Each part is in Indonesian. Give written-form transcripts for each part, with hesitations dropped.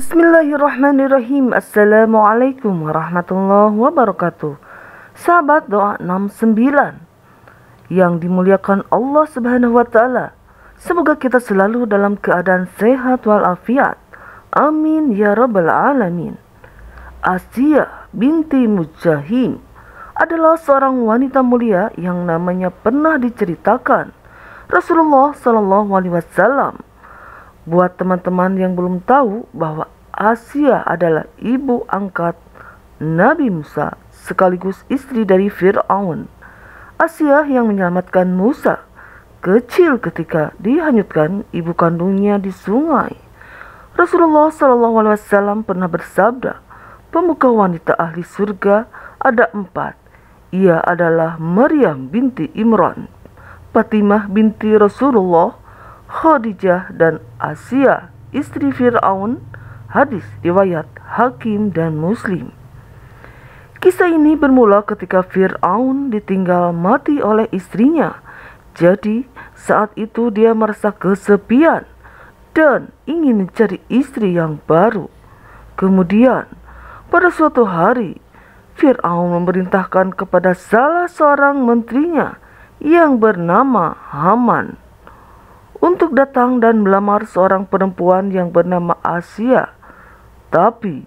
Bismillahirrahmanirrahim. Assalamualaikum warahmatullahi wabarakatuh. Sahabat doa 69 yang dimuliakan Allah Subhanahu wa taala. Semoga kita selalu dalam keadaan sehat walafiat. Amin ya rabbal alamin. Asiyah binti Muzahim adalah seorang wanita mulia yang namanya pernah diceritakan Rasulullah Shallallahu Alaihi Wasallam. Buat teman-teman yang belum tahu bahwa Asiyah adalah ibu angkat Nabi Musa sekaligus istri dari Fir'aun. Asiyah yang menyelamatkan Musa kecil ketika dihanyutkan ibu kandungnya di sungai. Rasulullah SAW pernah bersabda, pemuka wanita ahli surga ada 4. Ia adalah Maryam binti Imran, Fatimah binti Rasulullah, Khadijah dan Asiyah istri Fir'aun. Hadis riwayat Hakim dan Muslim. Kisah ini bermula ketika Fir'aun ditinggal mati oleh istrinya. Jadi saat itu dia merasa kesepian dan ingin mencari istri yang baru. Kemudian pada suatu hari Fir'aun memerintahkan kepada salah seorang menterinya yang bernama Haman untuk datang dan melamar seorang perempuan yang bernama Asiyah. Tapi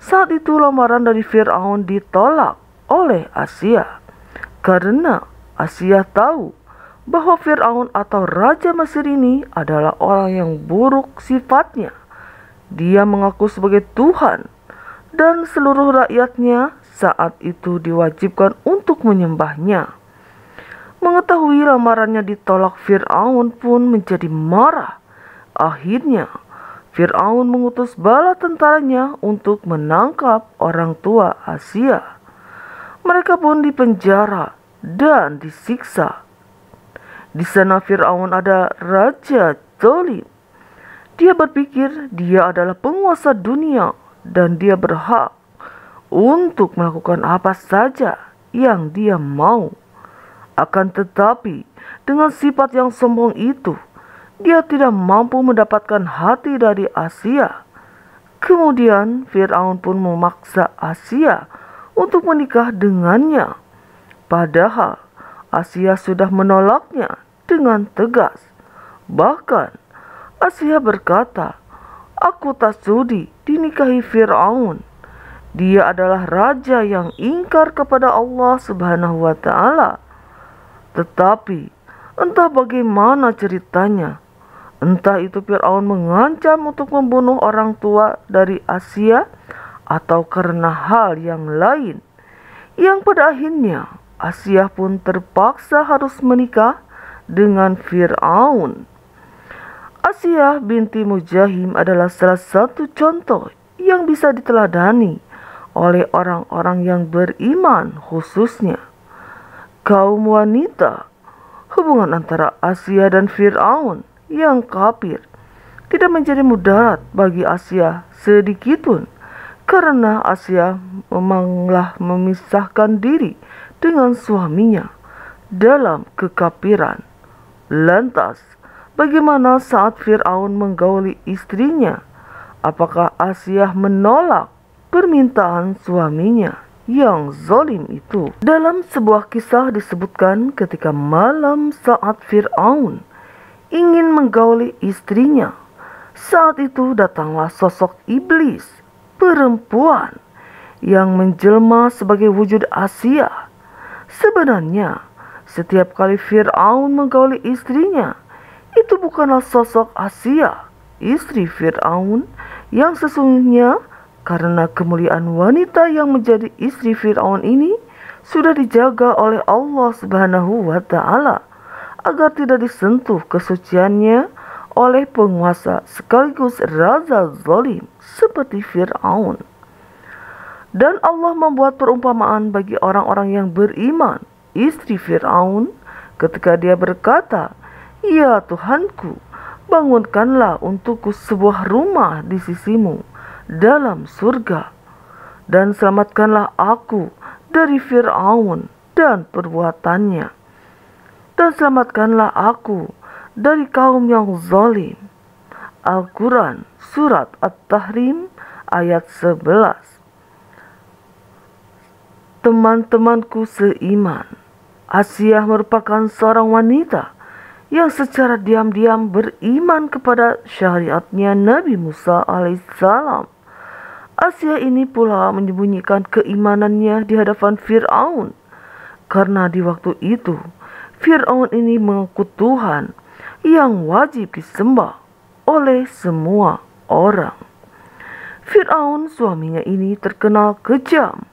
saat itu lamaran dari Fir'aun ditolak oleh Asiyah karena Asiyah tahu bahwa Fir'aun atau Raja Mesir ini adalah orang yang buruk sifatnya. Dia mengaku sebagai Tuhan dan seluruh rakyatnya saat itu diwajibkan untuk menyembahnya. Mengetahui lamarannya ditolak, Fir'aun pun menjadi marah. Akhirnya Fir'aun mengutus bala tentaranya untuk menangkap orang tua Asiyah. Mereka pun dipenjara dan disiksa. Di sana Fir'aun ada raja zalim. Dia berpikir dia adalah penguasa dunia dan dia berhak untuk melakukan apa saja yang dia mau. Akan tetapi, dengan sifat yang sombong itu, dia tidak mampu mendapatkan hati dari Asiyah. Kemudian Fir'aun pun memaksa Asiyah untuk menikah dengannya. Padahal Asiyah sudah menolaknya dengan tegas. Bahkan Asiyah berkata, "Aku tak sudi dinikahi Fir'aun. Dia adalah raja yang ingkar kepada Allah Subhanahu wa taala." Tetapi entah bagaimana ceritanya, entah itu Fir'aun mengancam untuk membunuh orang tua dari Asiyah atau karena hal yang lain, yang pada akhirnya Asiyah pun terpaksa harus menikah dengan Fir'aun. Asiyah binti Muzahim adalah salah satu contoh yang bisa diteladani oleh orang-orang yang beriman, khususnya kaum wanita. Hubungan antara Asiyah dan Fir'aun yang kafir tidak menjadi mudarat bagi Asiyah sedikitpun, karena Asiyah memanglah memisahkan diri dengan suaminya dalam kekafiran. Lantas, bagaimana saat Fir'aun menggauli istrinya? Apakah Asiyah menolak permintaan suaminya yang zalim itu? Dalam sebuah kisah disebutkan ketika malam saat Fir'aun ingin menggauli istrinya, saat itu datanglah sosok iblis perempuan yang menjelma sebagai wujud Asiyah. Sebenarnya setiap kali Fir'aun menggauli istrinya, itu bukanlah sosok Asiyah, istri Fir'aun yang sesungguhnya, karena kemuliaan wanita yang menjadi istri Fir'aun ini sudah dijaga oleh Allah Subhanahu wa taala agar tidak disentuh kesuciannya oleh penguasa sekaligus raja zalim seperti Fir'aun. Dan Allah membuat perumpamaan bagi orang-orang yang beriman, istri Fir'aun, ketika dia berkata, "Ya Tuhanku, bangunkanlah untukku sebuah rumah di sisimu dalam surga, dan selamatkanlah aku dari Fir'aun dan perbuatannya, dan selamatkanlah aku dari kaum yang zalim." Al-Quran Surat At-Tahrim ayat 11. Teman-temanku seiman, Asiah merupakan seorang wanita yang secara diam-diam beriman kepada syariatnya Nabi Musa alaihissalam. Asiah ini pula menyembunyikan keimanannya di hadapan Fir'aun, karena di waktu itu Fir'aun ini mengaku Tuhan yang wajib disembah oleh semua orang. Fir'aun suaminya ini terkenal kejam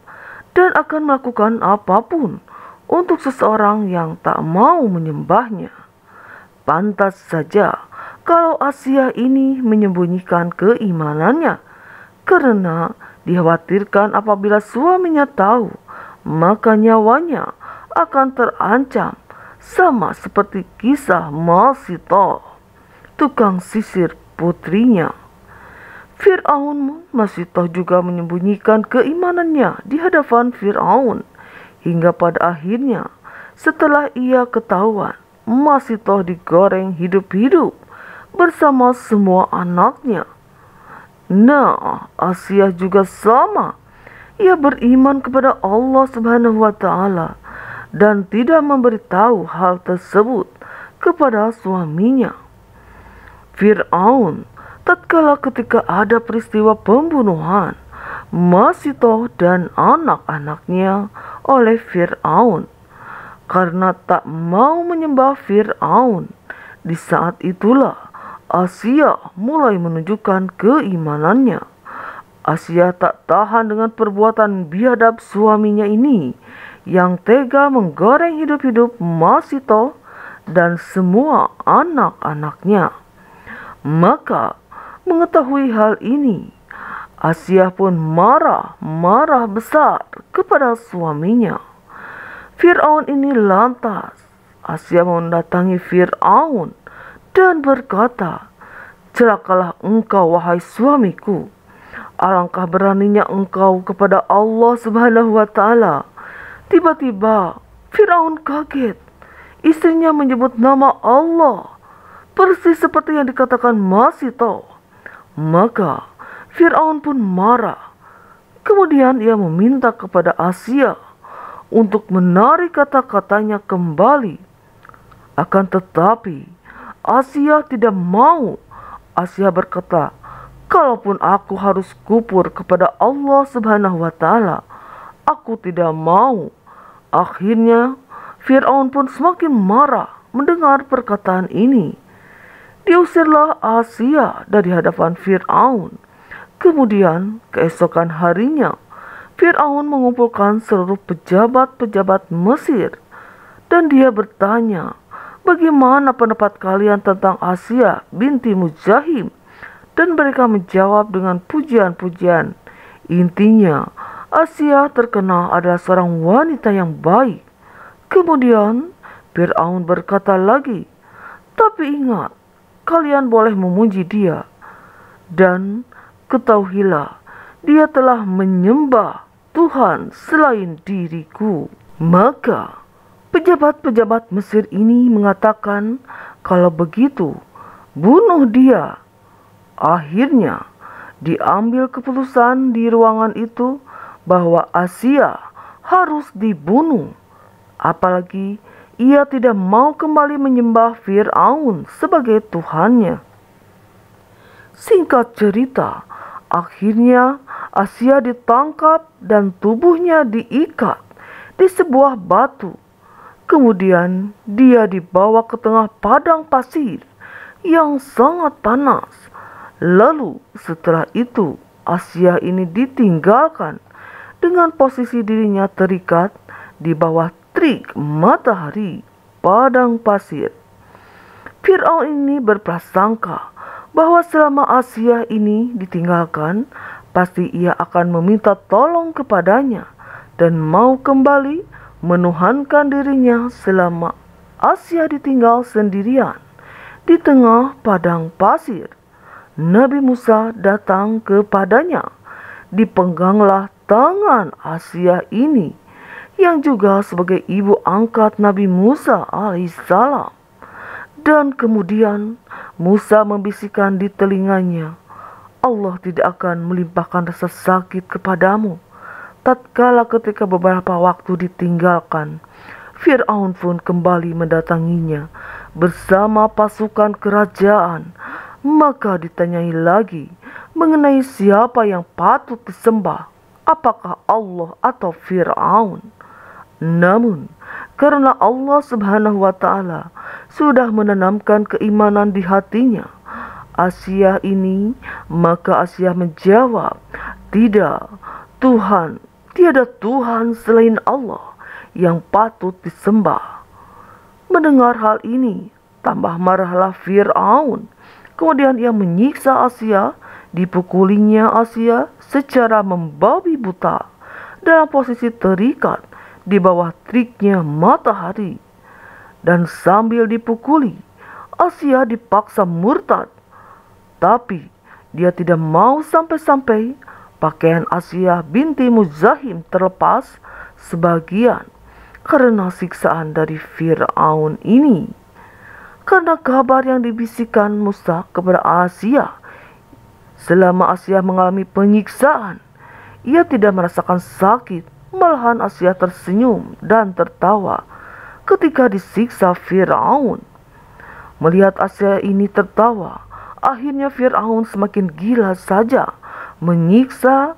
dan akan melakukan apapun untuk seseorang yang tak mau menyembahnya. Pantas saja kalau Asiah ini menyembunyikan keimanannya, karena dikhawatirkan apabila suaminya tahu, maka nyawanya akan terancam, sama seperti kisah Masitoh, tukang sisir putrinya. Fir'aun Masitoh juga menyembunyikan keimanannya di hadapan Fir'aun, hingga pada akhirnya setelah ia ketahuan, Masitoh digoreng hidup-hidup bersama semua anaknya. Nah, Asiah juga sama. Ia beriman kepada Allah Subhanahu wa Ta'ala dan tidak memberitahu hal tersebut kepada suaminya. Fir'aun tatkala ketika ada peristiwa pembunuhan Masitoh dan anak-anaknya oleh Fir'aun, karena tak mau menyembah Fir'aun, di saat itulah Asiah mulai menunjukkan keimanannya. Asiah tak tahan dengan perbuatan biadab suaminya ini yang tega menggoreng hidup-hidup Masitoh dan semua anak-anaknya. Maka mengetahui hal ini, Asiah pun marah besar kepada suaminya. Fir'aun ini lantas Asiah mendatangi Fir'aun dan berkata, "Celakalah engkau wahai suamiku. Alangkah beraninya engkau kepada Allah Subhanahu wa Ta'ala." Tiba-tiba Fir'aun kaget. Istrinya menyebut nama Allah, persis seperti yang dikatakan Masitoh. Maka Fir'aun pun marah. Kemudian ia meminta kepada Asiah untuk menarik kata-katanya kembali. Akan tetapi Asiah tidak mau. Asiah berkata, "Kalaupun aku harus kufur kepada Allah Subhanahu wa Ta'ala, aku tidak mau." Akhirnya Fir'aun pun semakin marah mendengar perkataan ini. Diusirlah Asiah dari hadapan Fir'aun. Kemudian keesokan harinya Fir'aun mengumpulkan seluruh pejabat-pejabat Mesir dan dia bertanya, "Bagaimana pendapat kalian tentang Asiah binti Muzahim?" Dan mereka menjawab dengan pujian-pujian. Intinya, Asiah terkenal adalah seorang wanita yang baik. Kemudian Fir'aun berkata lagi, "Tapi ingat, kalian boleh memuji dia. Dan ketahuilah, dia telah menyembah Tuhan selain diriku." Maka pejabat-pejabat Mesir ini mengatakan, "Kalau begitu, bunuh dia." Akhirnya diambil keputusan di ruangan itu bahwa Asiah harus dibunuh. Apalagi ia tidak mau kembali menyembah Fir'aun sebagai Tuhannya. Singkat cerita, akhirnya Asiah ditangkap dan tubuhnya diikat di sebuah batu. Kemudian dia dibawa ke tengah padang pasir yang sangat panas. Lalu setelah itu Asiah ini ditinggalkan dengan posisi dirinya terikat di bawah terik matahari padang pasir. Fir'aun ini berprasangka bahwa selama Asiah ini ditinggalkan, pasti ia akan meminta tolong kepadanya dan mau kembali menuhankan dirinya selama Asiah ditinggal sendirian di tengah padang pasir. Nabi Musa datang kepadanya. Dipengganglah tangan Asiah ini, yang juga sebagai ibu angkat Nabi Musa alaihissalam. Dan kemudian Musa membisikkan di telinganya, Allah tidak akan melimpahkan rasa sakit kepadamu. Tatkala ketika beberapa waktu ditinggalkan, Fir'aun pun kembali mendatanginya bersama pasukan kerajaan. Maka ditanyai lagi mengenai siapa yang patut disembah, apakah Allah atau Fir'aun. Namun, karena Allah Subhanahu wa Ta'ala sudah menanamkan keimanan di hatinya Asia ini, maka Asia menjawab, "Tidak, Tuhan, tiada Tuhan selain Allah yang patut disembah." Mendengar hal ini, tambah marahlah Fir'aun. Kemudian ia menyiksa Asia, dipukulinya Asia secara membabi buta dalam posisi terikat di bawah teriknya matahari. Dan sambil dipukuli, Asia dipaksa murtad. Tapi dia tidak mau sampai-sampai pakaian Asia binti Muzahim terlepas sebagian karena siksaan dari Fir'aun ini. Karena kabar yang dibisikkan Musa kepada Asia, selama Asia mengalami penyiksaan, ia tidak merasakan sakit, malahan Asia tersenyum dan tertawa ketika disiksa Fir'aun. Melihat Asia ini tertawa, akhirnya Fir'aun semakin gila saja menyiksa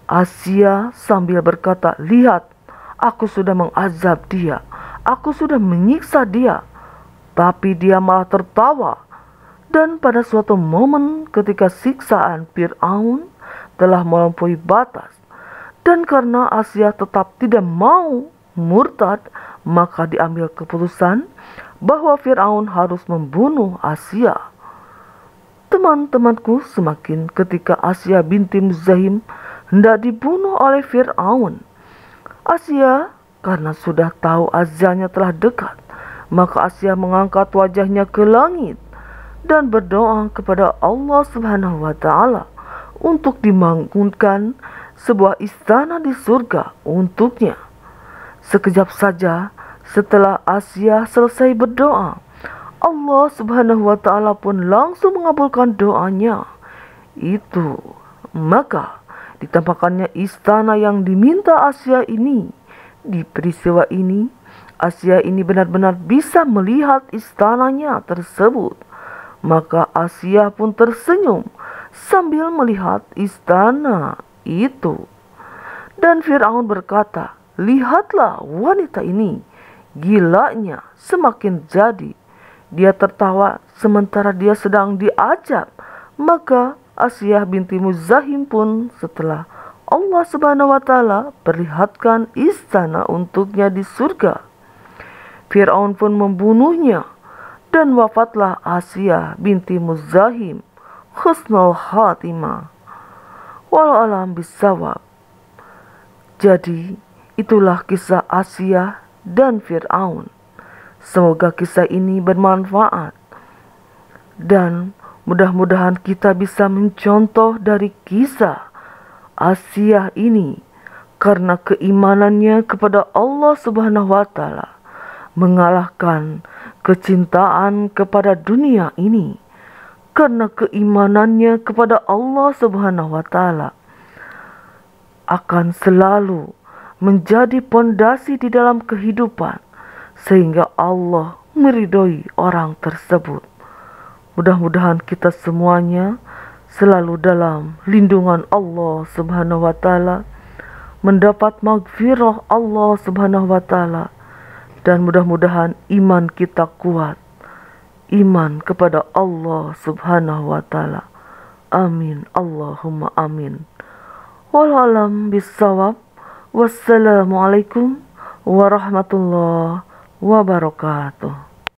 Asia sambil berkata, "Lihat, aku sudah mengazab dia, aku sudah menyiksa dia." Tapi dia malah tertawa. Dan pada suatu momen ketika siksaan Fir'aun telah melampaui batas, dan karena Asia tetap tidak mau murtad, maka diambil keputusan bahwa Fir'aun harus membunuh Asia. Teman-temanku, semakin ketika Asia binti Muzahim hendak dibunuh oleh Fir'aun, Asia karena sudah tahu ajalnya telah dekat, maka Asia mengangkat wajahnya ke langit dan berdoa kepada Allah Subhanahu wa Ta'ala untuk dibangunkan sebuah istana di surga untuknya. Sekejap saja setelah Asia selesai berdoa, Allah Subhanahu wa Ta'ala pun langsung mengabulkan doanya itu. Maka ditampakkannya istana yang diminta Asia ini. Di peristiwa ini, Asia ini benar-benar bisa melihat istananya tersebut. Maka Asia pun tersenyum sambil melihat istana itu. Dan Fir'aun berkata, "Lihatlah wanita ini, gilanya semakin jadi." Dia tertawa sementara dia sedang diajab. Maka Asia binti Muzahim pun setelah Allah Subhanahu wa Ta'ala perlihatkan istana untuknya di surga, Fir'aun pun membunuhnya, dan wafatlah Asia binti Muzahim husnul khatimah. Walau alam bisawab. Jadi itulah kisah Asia dan Fir'aun. Semoga kisah ini bermanfaat, dan mudah-mudahan kita bisa mencontoh dari kisah Asia ini, karena keimanannya kepada Allah Subhanahu wa Ta'ala mengalahkan kecintaan kepada dunia ini. Karena keimanannya kepada Allah Subhanahu wa Ta'ala akan selalu menjadi pondasi di dalam kehidupan, sehingga Allah meridhoi orang tersebut. Mudah-mudahan kita semuanya selalu dalam lindungan Allah Subhanahu wa Ta'ala, mendapat maghfirah Allah Subhanahu wa Ta'ala, dan mudah-mudahan iman kita kuat, iman kepada Allah Subhanahu wa Ta'ala. Amin, Allahumma amin. Wallahu alam bisawab. Wassalamualaikum warahmatullahi wabarakatuh.